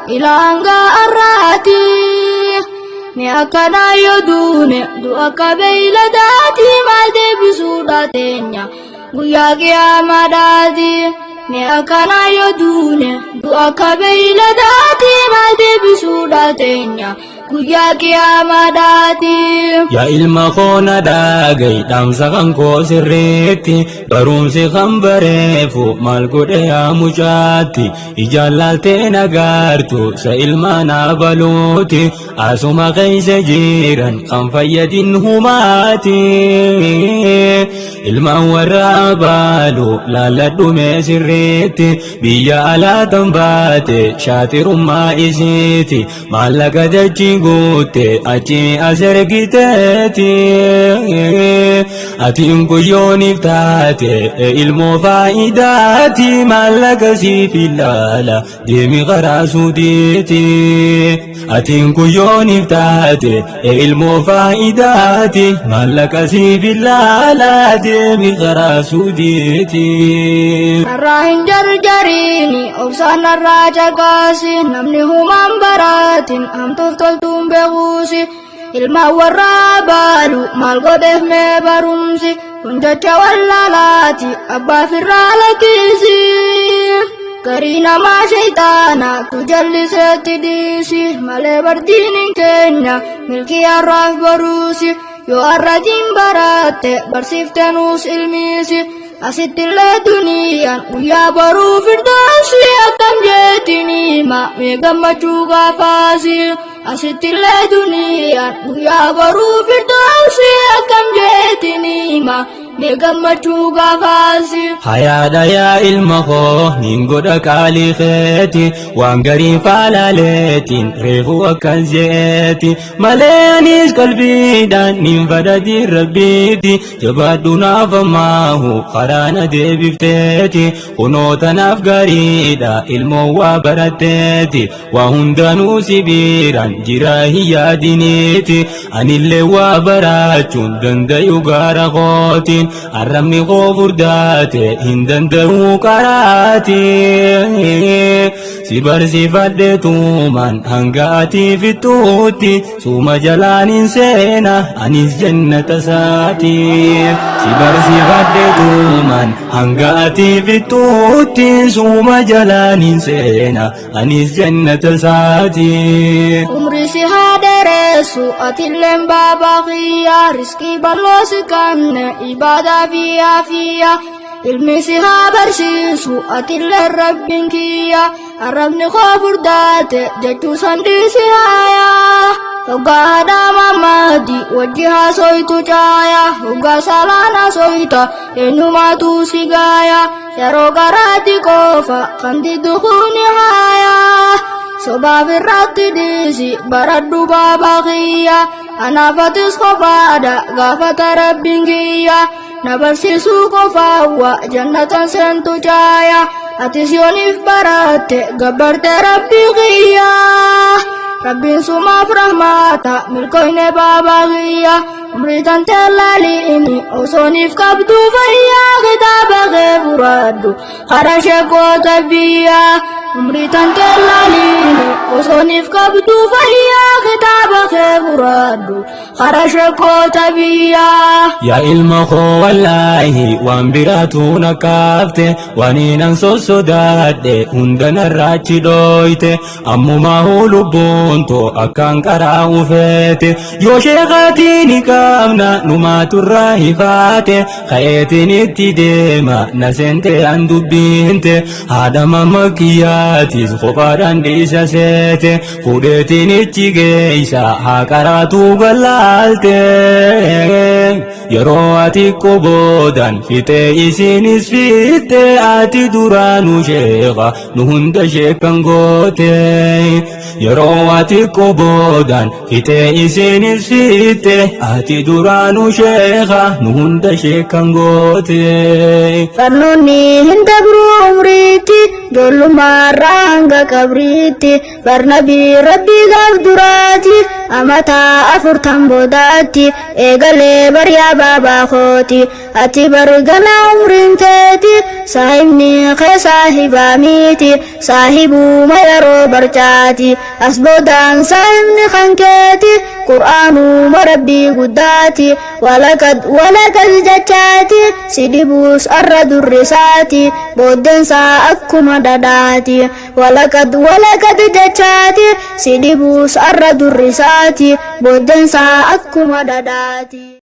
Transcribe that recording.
ilanga arati ni akana yodune du akabeila dati malde bisuda tenya guya kiamadati ni akana yodune du akabeila dati malde bisuda tenya guya kiamadati ya ilma khona dagay damsa kan ko sirreti barumsi khambarefu mal gode ya mujati ijallalte nagartu sa ilma na baluti asuma kaysa jiran kan fayyadin humati ilma warabalu laladu me sirreti biya ala tambate shatirumma isiti malaga dachi gote achi azergiteti atin kuyonif tate ilmo faidati malaga sifilala demi qarasuditi atin kuyonif tate ilmo faidati malaga sifilala demi qarasuditi Rahin jarjarini obsan raja kasi namni humam baratin amtul toltum begusi ilma warabalu mal godeh me barumsi punjacha wallalati abba firala kisi karina ma shaitana tujallisati disi male bardinin kenya milki arraf barusi yo arrajin barate barsiftenus ilmisi asitille duniyan uya baru firdausi akam jetini ma me gammachu gafasi asitille duniyan uya baru firdausi akam jetini ma me gammachu gafasi hayada ya ilma kho ningoda kali kheti wangari falaletin refu akanjeti malenis qalbi dan ninfadati rabbiti jabaduna famahu qarana debifteti unotanaf garida ilmo wa barateti wa hundanu sibiran jirahiya diniti anille wa barachun dandayu gara qotin arramni qofurdate hindandaru qarati sibarsifadde tuman hangati fituti suma jalanin sena anis jannata sati sibarsifadde tuman hangati fituti suma jalanin sena anis jannata sati umri si haderesu atilem babaqiya rizki ballosi kamne ibada fiya ilmi si habarsisu atille rabbin kiya arabni khofurdate jechu sandi si haya hoga adama madi wajiha soitu caya hoga salana soita enumatu sigaya yaro garati kofa kandi dukhuni haya soba firrati disi baraddu babaqiya anafatis khofada gafata rabbin kiya nabarsisu kofawa jannatan sentu caya atis yonif barate gabarte rabbi qiya rabbin sumaf rahmata milkoine baba qiya umritan telali ini osonif kabdu fayya kitaba ghefuradu kharashe kota biya umritan telali ini osonif kabdu fayya kitaba ghefuradu kharashe kota biya ya ilma kho wallahi wambiratu nakafte waninan sosodade undana rachi doite ammuma hulubunto akan kara ufete yo shekhatini kamna numatu rahifate khayetini tidema nasente andubinte hadama makiyatis khobaran disa sete fudetini chigeisa hakaratu galalte yaro ati kobodan fite isinis fite ati duranu shekha nuhunda shekan gote yaro ati kobodan fite isinis fite ati duranu shekha nuhunda shekan gote fannoni hindabru umriti jollu maranga kabriti barnabi rabbi gafdurati amata afurtan bodati egale barya baba khoti ati bargana umrin teti sahibni khe sahiba miti sahibu mayaro برجاتي أسبودان سايمني خنكاتي قرآن مربي قداتي ولقد جتاتي سيدبوس أرد الرساتي بودن سا أكما داداتي ولقد جتاتي سيدبوس أرد الرساتي بودن سا أكما داداتي